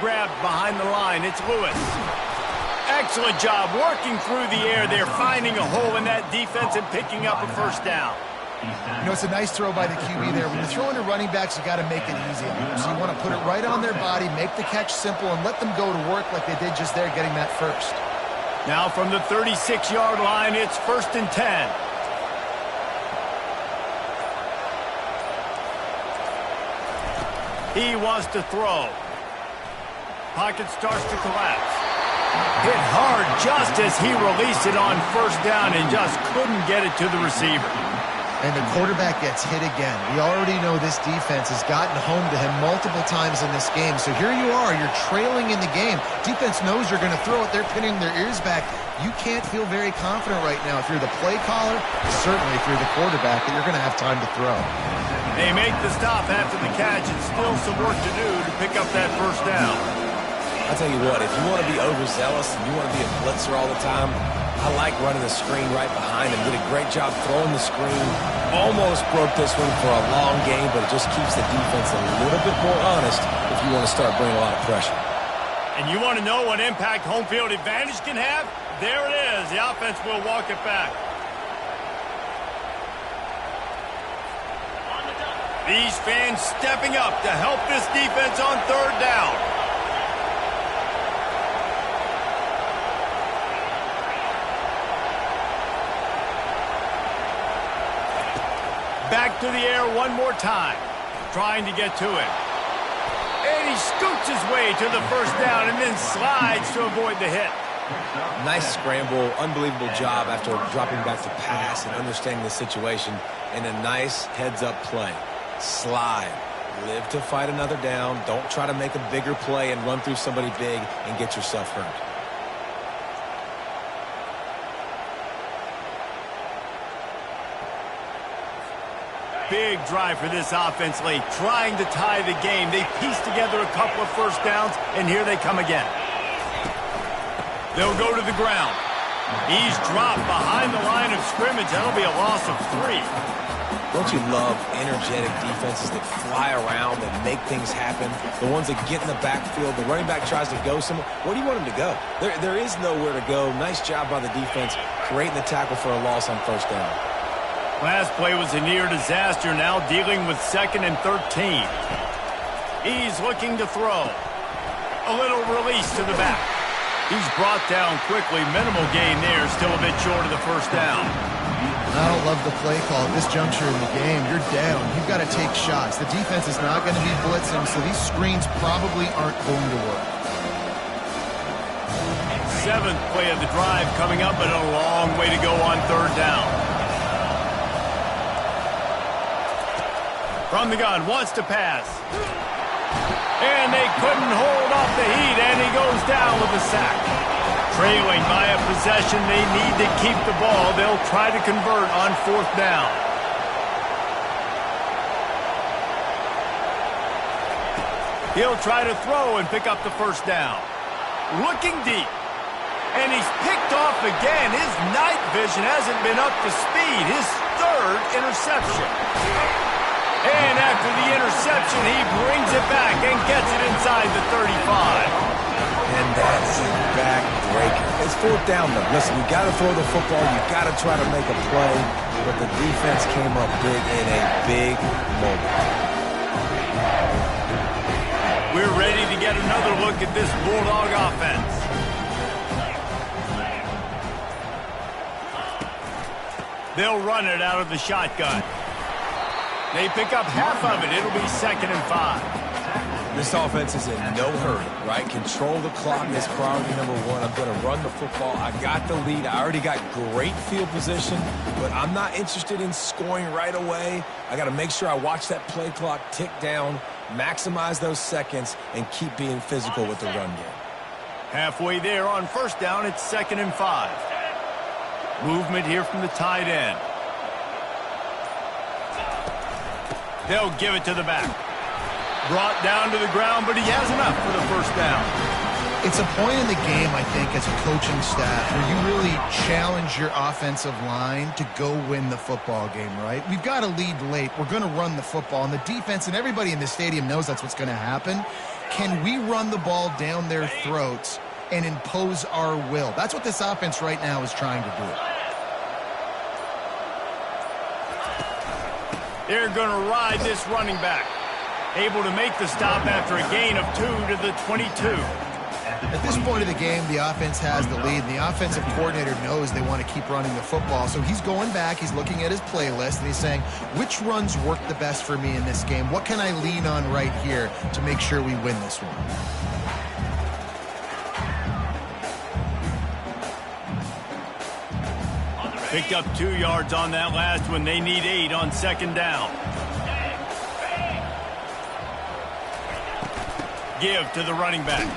Grabbed behind the line. It's Lewis. Excellent job working through the air there, finding a hole in that defense and picking up a first down. You know, it's a nice throw by the QB there. When you're throwing to running backs, you got to make it easy on them. So you want to put it right on their body, make the catch simple, and let them go to work like they did just there, getting that first. Now from the 36-yard line, it's 1st and 10. He wants to throw. Pocket starts to collapse. Hit hard just as he released it on first down and just couldn't get it to the receiver. And the quarterback gets hit again. We already know this defense has gotten home to him multiple times in this game. So here you are, you're trailing in the game. Defense knows you're going to throw it. They're pinning their ears back. You can't feel very confident right now if you're the play caller, certainly if you're the quarterback, that you're going to have time to throw. They make the stop after the catch and still some work to do to pick up that first down. I'll tell you what, if you want to be overzealous and you want to be a blitzer all the time, I like running the screen right behind him. Did a great job throwing the screen. Almost broke this one for a long game, but it just keeps the defense a little bit more honest if you want to start bringing a lot of pressure. And you want to know what impact home field advantage can have? There it is. The offense will walk it back. These fans stepping up to help this defense on third down. Back to the air one more time. Trying to get to it. And he scoots his way to the first down and then slides to avoid the hit. Nice scramble, unbelievable job after dropping back to pass and understanding the situation, and a nice heads-up play. Slide. Live to fight another down. Don't try to make a bigger play and run through somebody big and get yourself hurt. Big drive for this offense late, trying to tie the game. They pieced together a couple of first downs, and here they come again. They'll go to the ground. He's dropped behind the line of scrimmage. That'll be a loss of 3. Don't you love energetic defenses that fly around and make things happen? The ones that get in the backfield, the running back tries to go somewhere. Where do you want him to go? There is nowhere to go. Nice job by the defense, creating the tackle for a loss on first down. Last play was a near disaster, now dealing with 2nd and 13. He's looking to throw. A little release to the back. He's brought down quickly. Minimal gain there, still a bit short of the first down. I don't love the play call at this juncture in the game. You're down. You've got to take shots. The defense is not going to be blitzing, so these screens probably aren't going to work. 7th play of the drive coming up, but a long way to go on third down. From the gun, wants to pass. And they couldn't hold off the heat, and he goes down with a sack. Trailing by a possession, they need to keep the ball. They'll try to convert on 4th down. He'll try to throw and pick up the first down. Looking deep. And he's picked off again. His night vision hasn't been up to speed. His 3rd interception. And after the interception, he brings it back and gets it inside the 35. And that's a back-breaker. It's fourth down, though. Listen, you got to throw the football. You got to try to make a play. But the defense came up big in a big moment. We're ready to get another look at this Bulldog offense. They'll run it out of the shotgun. They pick up half of it. It'll be 2nd and 5. This offense is in no hurry, right? Control the clock is priority number one. I'm going to run the football. I got the lead. I already got great field position, but I'm not interested in scoring right away. I got to make sure I watch that play clock tick down, maximize those seconds, and keep being physical with the run game. Halfway there on 1st down, it's 2nd and 5. Movement here from the tight end. They'll give it to the back. Brought down to the ground, but he has enough for the 1st down. It's a point in the game, I think, as a coaching staff where you really challenge your offensive line to go win the football game, right? We've got to lead late. We're going to run the football, and the defense and everybody in the stadium knows that's what's going to happen. Can we run the ball down their throats and impose our will? That's what this offense right now is trying to do. They're going to ride this running back. Able to make the stop after a gain of 2 to the 22. At this point of the game, the offense has the lead, and the offensive coordinator knows they want to keep running the football. So he's going back, he's looking at his playlist, and he's saying, which runs work the best for me in this game? What can I lean on right here to make sure we win this one? Picked up 2 yards on that last one. They need 8 on 2nd down. Give to the running back.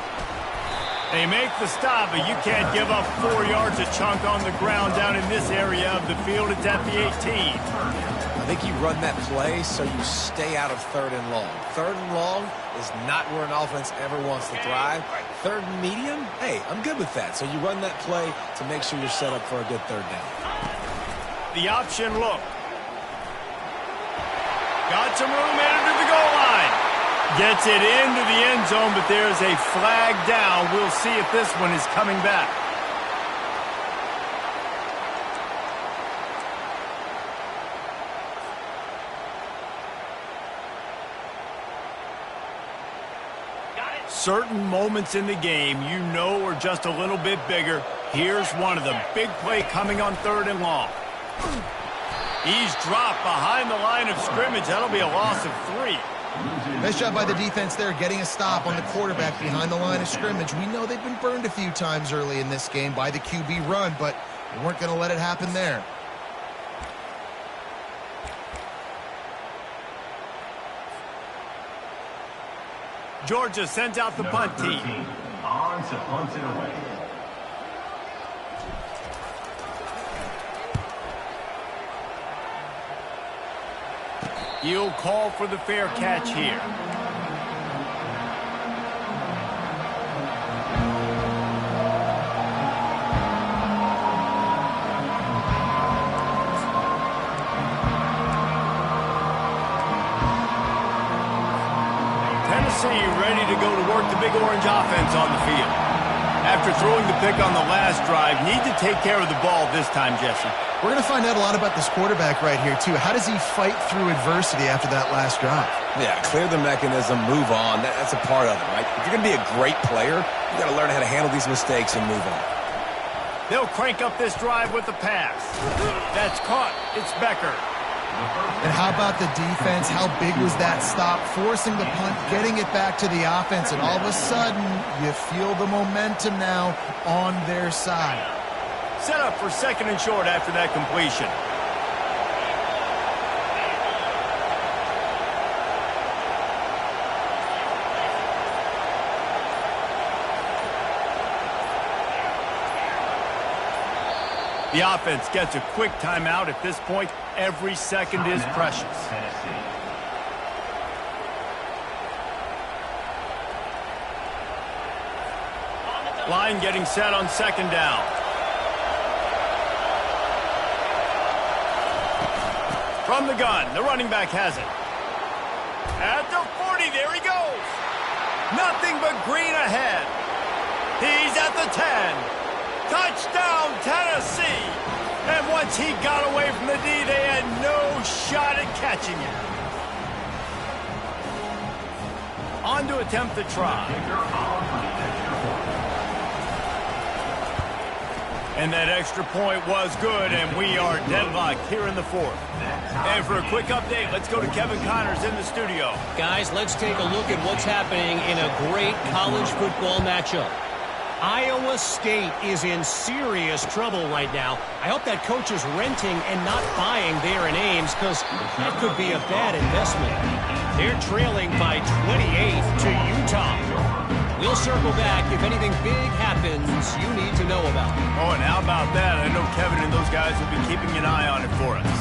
They make the stop, but you can't give up 4 yards a chunk on the ground down in this area of the field. It's at the 18. I think you run that play so you stay out of 3rd and long. 3rd and long is not where an offense ever wants to thrive. 3rd and medium, hey, I'm good with that. So you run that play to make sure you're set up for a good 3rd down. The option look. Got some room headed to the goal line. Gets it into the end zone, but there's a flag down. We'll see if this one is coming back. Certain moments in the game you know are just a little bit bigger. Here's one of them. Big play coming on 3rd and long. He's dropped behind the line of scrimmage. That'll be a loss of 3. Nice job by the defense there, getting a stop on the quarterback behind the line of scrimmage. We know they've been burned a few times early in this game by the QB run, but we weren't going to let it happen there. Georgia sends out the punt team. On to punt it away. He'll call for the fair catch here. Tennessee ready to go to work the Big Orange offense on the field. After throwing the pick on the last drive, need to take care of the ball this time, Jesse. We're going to find out a lot about this quarterback right here, too. How does he fight through adversity after that last drive? Yeah, clear the mechanism, move on. That's a part of it, right? If you're going to be a great player, you got to learn how to handle these mistakes and move on. They'll crank up this drive with the pass. That's caught. It's Becker. And how about the defense? How big was that stop? Forcing the punt, getting it back to the offense, and all of a sudden, you feel the momentum now on their side. Set up for 2nd and short after that completion. The offense gets a quick timeout. At this point, every second is precious. Line getting set on 2nd down. From the gun, the running back has it. At the 40, there he goes. Nothing but green ahead. He's at the 10. Touchdown, Tennessee. And once he got away from the D, they had no shot at catching him. On to attempt the try. And that extra point was good, and we are deadlocked here in the fourth. And for a quick update, let's go to Kevin Connors in the studio. Guys, let's take a look at what's happening in a great college football matchup. Iowa State is in serious trouble right now. I hope that coach is renting and not buying there in Ames, because that could be a bad investment. They're trailing by 28 to Utah. We'll circle back if anything big happens you need to know about. Oh, and how about that? I know Kevin and those guys will be keeping an eye on it for us.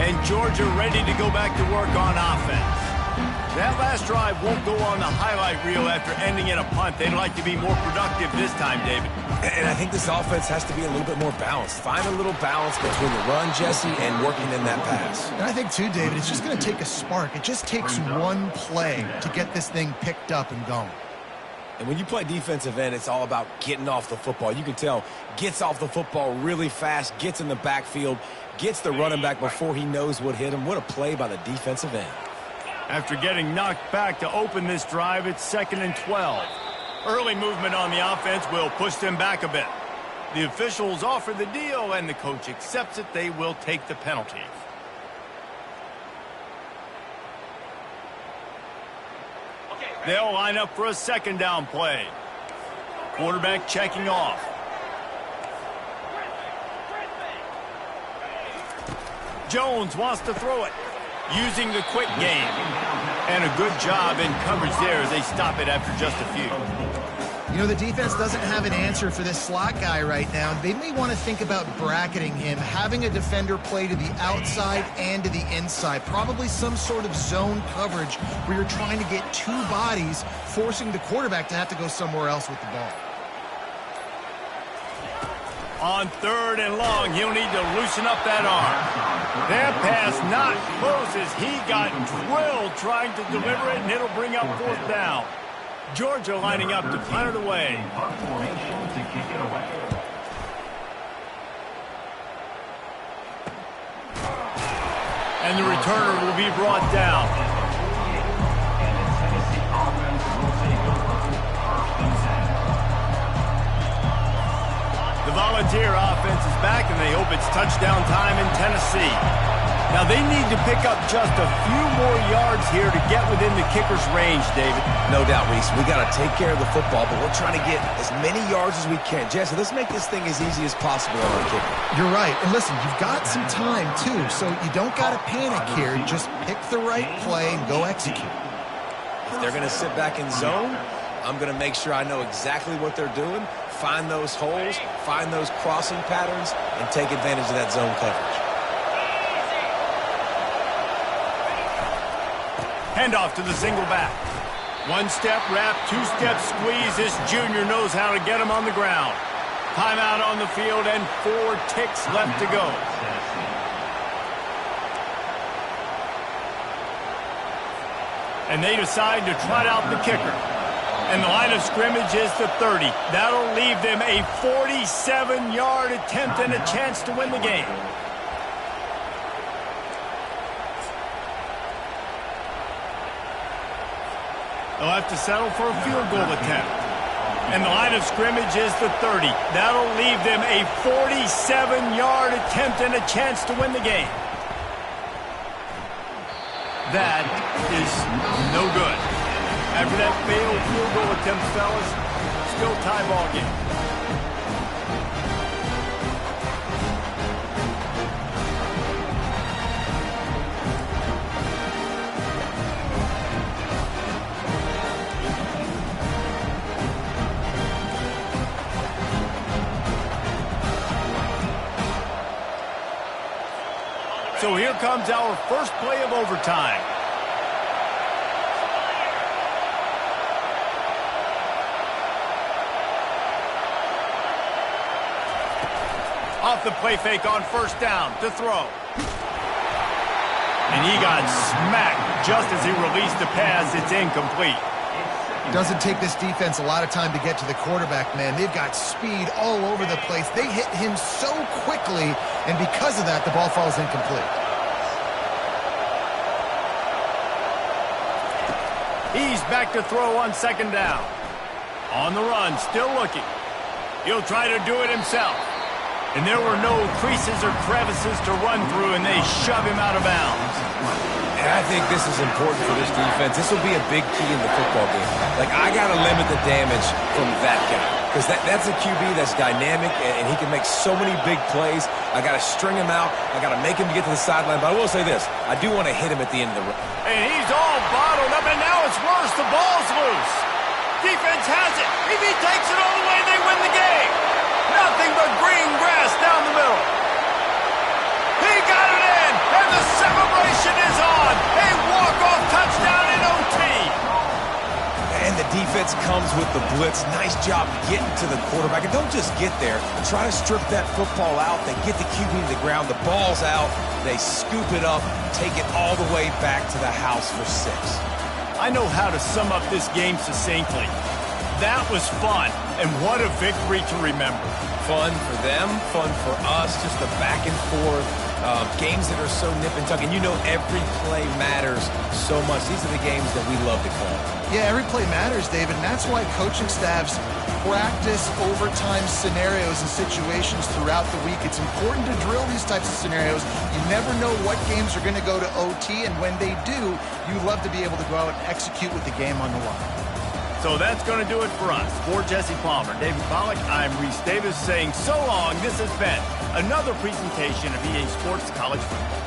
And Georgia ready to go back to work on offense. That last drive won't go on the highlight reel after ending in a punt. They'd like to be more productive this time, David. And I think this offense has to be a little bit more balanced. Find a little balance between the run, Jesse, and working in that pass. And I think, too, David, it's just going to take a spark. It just takes one play to get this thing picked up and going. And when you play defensive end, it's all about getting off the football. You can tell, gets off the football really fast, gets in the backfield, gets the running back before he knows what hit him. What a play by the defensive end. After getting knocked back to open this drive, it's 2nd and 12. Early movement on the offense will push them back a bit. The officials offer the deal, and the coach accepts it. They will take the penalty. They'll line up for a 2nd down play. Quarterback checking off. Jones wants to throw it, using the quick game. And a good job in coverage there as they stop it after just a few. You know, the defense doesn't have an answer for this slot guy right now. They may want to think about bracketing him, having a defender play to the outside and to the inside. Probably some sort of zone coverage where you're trying to get two bodies, forcing the quarterback to have to go somewhere else with the ball. On 3rd and long, he'll need to loosen up that arm. That pass not close as he got drilled trying to deliver it, and it'll bring up 4th down. Georgia lining up to punt it away. And the returner will be brought down. The Volunteer offense is back, and they hope it's touchdown time in Tennessee. Now, they need to pick up just a few more yards here to get within the kicker's range, David. No doubt, Reese. We got to take care of the football, but we're trying to get as many yards as we can. Jesse, let's make this thing as easy as possible on our kicker. You're right. And listen, you've got some time, too, so you don't got to panic here. Just pick the right play and go execute. If they're going to sit back in zone, I'm going to make sure I know exactly what they're doing, find those holes, find those crossing patterns, and take advantage of that zone coverage. Handoff to the single back. One-step wrap, two-step squeeze. This junior knows how to get him on the ground. Timeout on the field and 4 ticks left to go. And they decide to trot out the kicker. And the line of scrimmage is the 30. That'll leave them a 47-yard attempt and a chance to win the game. They'll have to settle for a field goal attempt. And the line of scrimmage is the 30. That'll leave them a 47-yard attempt and a chance to win the game. That is no good. After that failed field goal attempt, fellas, still tie ball game. So here comes our first play of overtime. Off the play fake on first down to throw. And he got smacked just as he released the pass. It's incomplete. Doesn't take this defense a lot of time to get to the quarterback, man. They've got speed all over the place. They hit him so quickly, and because of that, the ball falls incomplete. He's back to throw on second down. On the run, still looking. He'll try to do it himself. And there were no creases or crevices to run through, and they shove him out of bounds. And I think this is important for this defense. This will be a big key in the football game. Like, I got to limit the damage from that guy. Because that's a QB that's dynamic, and he can make so many big plays. I got to string him out. I got to make him get to the sideline. But I will say this. I do want to hit him at the end of the run. And he's all bottled up, and now it's worse. The ball's loose. Defense has it. If he takes it all the way, they win the game. Nothing but green grass down the middle. He got it in, and the celebration is on. A walk-off touchdown in OT. And the defense comes with the blitz. Nice job getting to the quarterback. And don't just get there. Try to strip that football out. They get the QB to the ground. The ball's out. They scoop it up, take it all the way back to the house for 6. I know how to sum up this game succinctly. That was fun, and what a victory to remember. Fun for them, fun for us, just the back and forth, games that are so nip and tuck. And you know every play matters so much. These are the games that we love to call. Yeah, every play matters, David, and that's why coaching staffs practice overtime scenarios and situations throughout the week. It's important to drill these types of scenarios. You never know what games are going to go to OT, and when they do, you love to be able to go out and execute with the game on the line. So that's going to do it for us. For Jesse Palmer, David Pollack, I'm Reese Davis saying so long. This has been another presentation of EA Sports College Football.